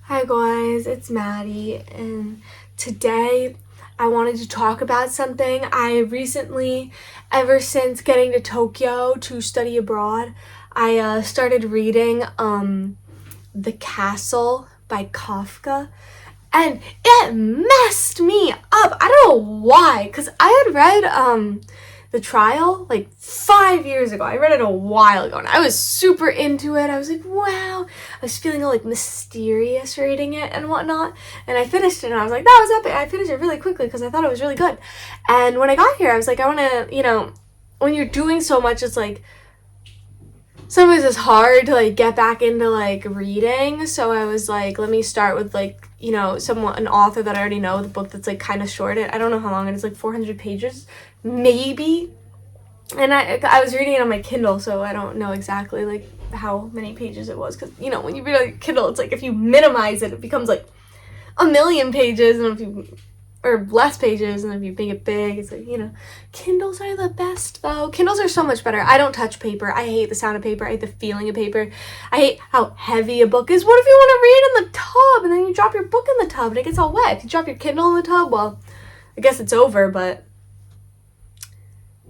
Hi guys, it's Maddie, and today I wanted to talk about something. I recently, ever since getting to Tokyo to study abroad, I started reading The Castle by Kafka, and it messed me up. I don't know why, because I had read The Trial like 5 years ago. I read it a while ago, and I was super into it. I was like, wow. I was feeling all like mysterious reading it and whatnot, and I finished it, and I was like, that was epic. I finished it really quickly because I thought it was really good. And when I got here, I was like, I want to, when you're doing so much, it's like sometimes it's hard to like get back into like reading. So I was like, let me start with like, an author that I already know, the book that's like kind of short. I don't know how long it is, like 400 pages maybe. And I was reading it on my Kindle, so I don't know exactly like how many pages it was, because when you read on your Kindle, it's like if you minimize it, it becomes like a million pages, and if you or less pages, and if you make it big, it's like, Kindles are the best though. Kindles are so much better. I don't touch paper. I hate the sound of paper. I hate the feeling of paper. I hate how heavy a book is. What if you want to read in the tub and then you drop your book in the tub and it gets all wet? If you drop your Kindle in the tub, well, I guess it's over, but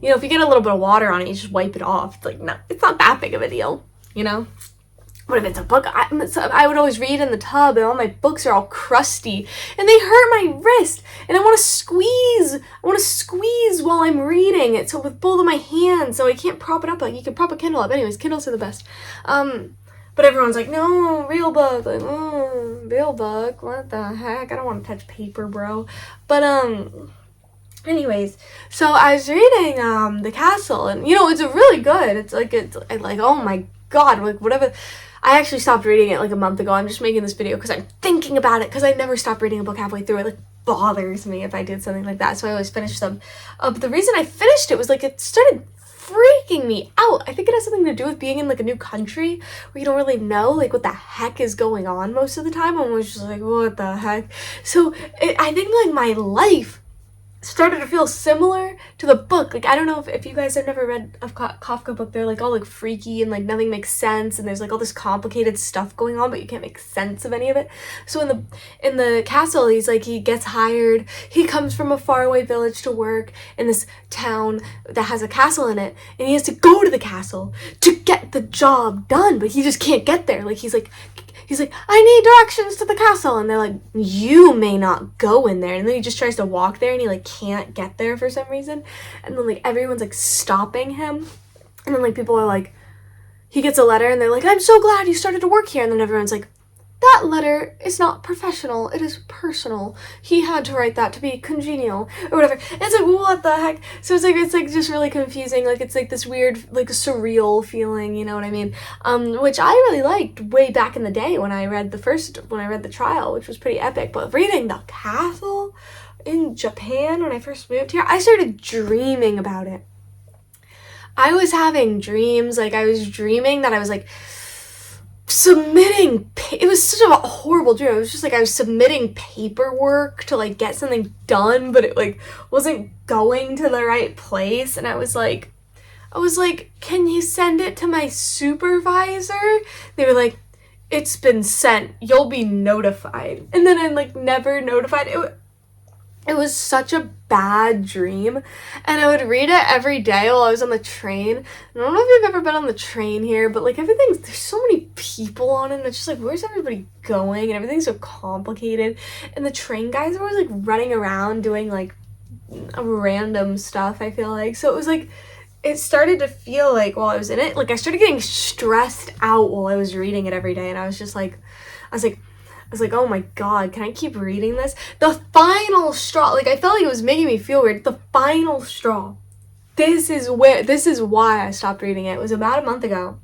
if you get a little bit of water on it, you just wipe it off. It's like, no, it's not that big of a deal, What if it's a book? I would always read in the tub, and all my books are all crusty, and they hurt my wrist, and I want to squeeze. I want to squeeze while I'm reading it, so with both of my hands, so I can't prop it up. Like, you can prop a Kindle up. Anyways, Kindles are the best. But everyone's like, no, real book. Like, real book. What the heck? I don't want to touch paper, bro. But, anyways, so I was reading The Castle, and it's really good. It's like oh my god, like whatever. I actually stopped reading it like a month ago. I'm just making this video because I'm thinking about it, because I never stop reading a book halfway through. It like bothers me if I did something like that, so I always finish them. But the reason I finished it was like it started freaking me out. I think it has something to do with being in like a new country where you don't really know like what the heck is going on most of the time. I was just like, what the heck? So I think like my life started to feel similar to the book. Like, I don't know if you guys have never read a Kafka book. They're like all like freaky, and like nothing makes sense, and there's like all this complicated stuff going on, but you can't make sense of any of it. So in the castle, he's like, he gets hired. He comes from a faraway village to work in this town that has a castle in it, and he has to go to the castle to get the job done, but he just can't get there. Like, he's like, I need directions to the castle, and they're like, you may not go in there. And then he just tries to walk there, and he like can't get there for some reason, and then like everyone's like stopping him, and then like people are like, he gets a letter, and they're like, I'm so glad you started to work here, and then everyone's like, that letter is not professional, it is personal. He had to write that to be congenial, or whatever. It's like, what the heck? So it's like just really confusing. Like, it's like this weird, like, surreal feeling, you know what I mean? Which I really liked way back in the day when I read The Trial, which was pretty epic. But reading The Castle in Japan when I first moved here, I started dreaming about it. I was having dreams, like, I was dreaming that I was, like, it was such a horrible dream. It was just like I was submitting paperwork to like get something done, but it like wasn't going to the right place, and I was like, can you send it to my supervisor? They were like, it's been sent, you'll be notified. And then I'm like never notified. It was such a bad dream, and I would read it every day while I was on the train. And I don't know if you've ever been on the train here, but like there's so many people on it, and it's just like, where's everybody going? And everything's so complicated, and the train guys are always like running around doing like random stuff, I feel like. So it was like, it started to feel like while I was in it, like I started getting stressed out while I was reading it every day, and I was like, oh my god, can I keep reading this? The final straw, like I felt like it was making me feel weird. The final straw. This is why I stopped reading it. It was about a month ago.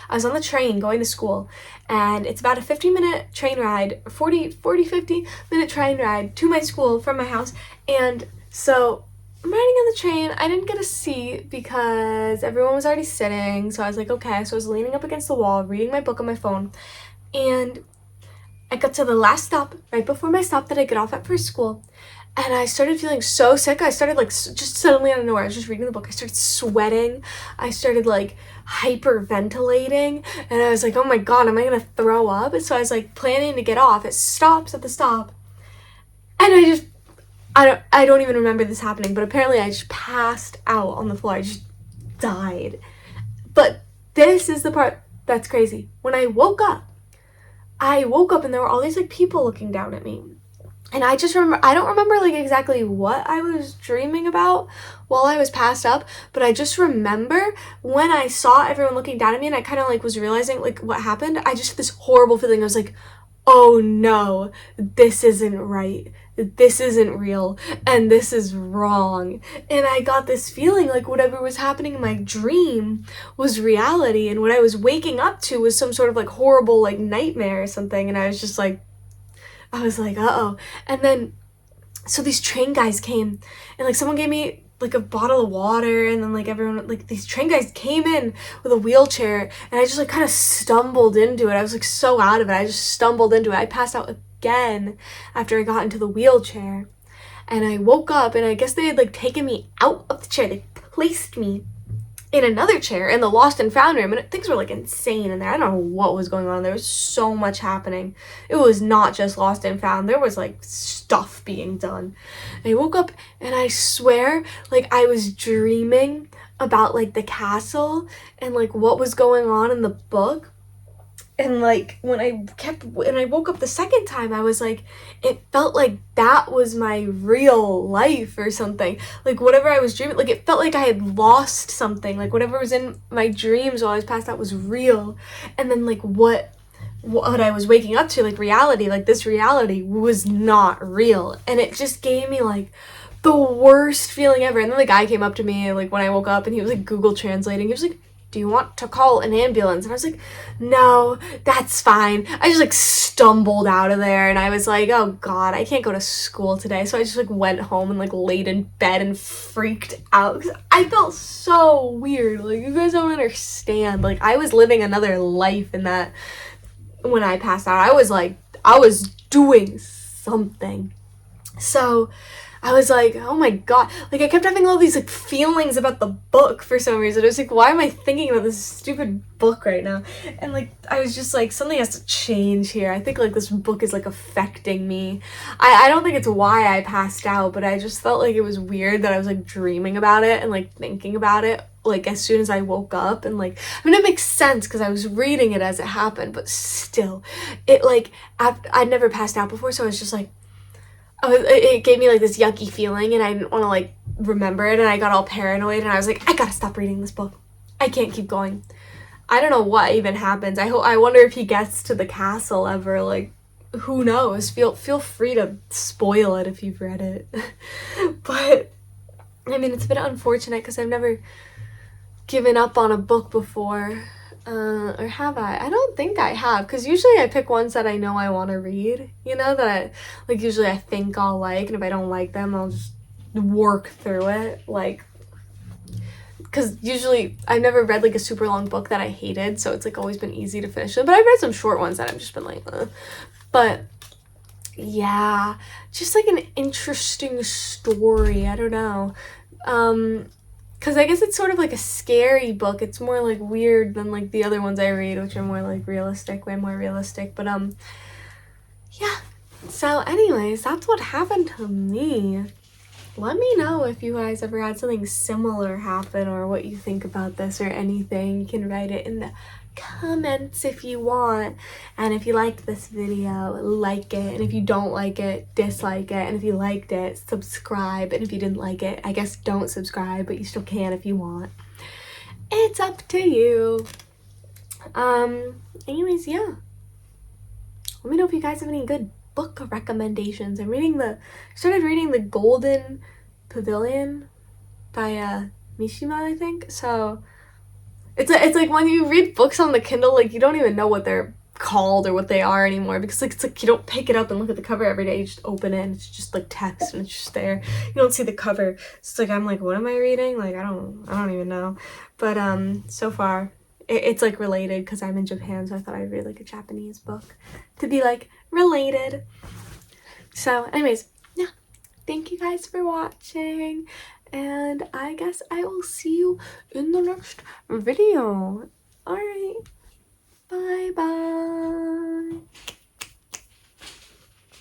I was on the train going to school, and it's about a 50-minute train ride, 50-minute train ride to my school from my house. And so I'm riding on the train. I didn't get a seat because everyone was already sitting. So I was like, okay. So I was leaning up against the wall, reading my book on my phone, and I got to the last stop, right before my stop that I get off at for school, and I started feeling so sick. I started like just suddenly out of nowhere, I was just reading the book, I started sweating, I started like hyperventilating, and I was like, oh my god, am I gonna throw up? So I was like planning to get off. It stops at the stop, and I don't even remember this happening, but apparently I just passed out on the floor. I just died. But this is the part that's crazy. When I woke up and there were all these like people looking down at me. And I just remember, I don't remember like exactly what I was dreaming about while I was passed up, but I just remember when I saw everyone looking down at me and I kind of like was realizing like what happened, I just had this horrible feeling. I was like, oh no, this isn't right. This isn't real, and this is wrong. And I got this feeling like whatever was happening in my dream was reality, and what I was waking up to was some sort of like horrible like nightmare or something. And I was like, uh-oh. And then, so these train guys came, and like someone gave me like a bottle of water, and then like everyone, like these train guys came in with a wheelchair, and I just like kind of stumbled into it. I was like so out of it. I just stumbled into it. I passed out again after I got into the wheelchair, and I woke up, and I guess they had like taken me out of the chair. They placed me in another chair in the lost and found room, and things were like insane in there. I don't know what was going on. There was so much happening. It was not just lost and found. There was like stuff being done. And I woke up, and I swear like I was dreaming about like the castle and like what was going on in the book. And like when I woke up the second time, I was like, it felt like that was my real life or something. Like whatever I was dreaming, like it felt like I had lost something. Like whatever was in my dreams while I was passed out was real. And then like what I was waking up to, like reality, like this reality was not real. And it just gave me like the worst feeling ever. And then the guy came up to me like when I woke up, and he was like Google translating. He was like, do you want to call an ambulance? And I was like, no, that's fine. I just like stumbled out of there, and I was like, oh god, I can't go to school today. So I just like went home and like laid in bed and freaked out because I felt so weird. Like you guys don't understand. Like I was living another life in that when I passed out. I was doing something. So I was like, oh my god. Like, I kept having all these, like, feelings about the book for some reason. I was like, why am I thinking about this stupid book right now? And, like, I was just like, something has to change here. I think, like, this book is, like, affecting me. I don't think it's why I passed out, but I just felt like it was weird that I was, like, dreaming about it and, like, thinking about it, like, as soon as I woke up. And, like, I mean, it makes sense because I was reading it as it happened, but still, it, like, I'd never passed out before, so I was just like, it gave me like this yucky feeling, and I didn't want to like remember it, and I got all paranoid, and I was like, I gotta stop reading this book. I can't keep going. I don't know what even happens. I wonder if he gets to the castle ever. Like, who knows? Feel free to spoil it if you've read it. But I mean, it's a bit unfortunate because I've never given up on a book before. Or have I? I don't think I have, because usually I pick ones that I know I want to read, you know, that I, like, usually I think I'll like, and if I don't like them, I'll just work through it, like, because usually I've never read, like, a super long book that I hated, so it's, like, always been easy to finish them, but I've read some short ones that I've just been like, but, yeah, just, like, an interesting story, I don't know, because I guess it's sort of like a scary book. It's more like weird than like the other ones I read, which are more like realistic, way more realistic. But yeah. So anyways, that's what happened to me. Let me know if you guys ever had something similar happen, or what you think about this or anything. You can write it in the comments if you want. And if you liked this video, like it, and if you don't like it, dislike it, and if you liked it, subscribe, and if you didn't like it, I guess don't subscribe, but you still can if you want. It's up to you. Anyways, yeah, let me know if you guys have any good book recommendations. I started reading The Golden Pavilion by Mishima, I think. So it's like when you read books on the Kindle, like you don't even know what they're called or what they are anymore, because like it's like you don't pick it up and look at the cover every day. You just open it and it's just like text and it's just there. You don't see the cover. It's like I'm like, what am I reading? Like I don't even know. But so far it's like related because I'm in Japan, so I thought I'd read like a Japanese book to be like related. So anyways, yeah, thank you guys for watching, and I guess I will see you in the next video. Alright, bye bye.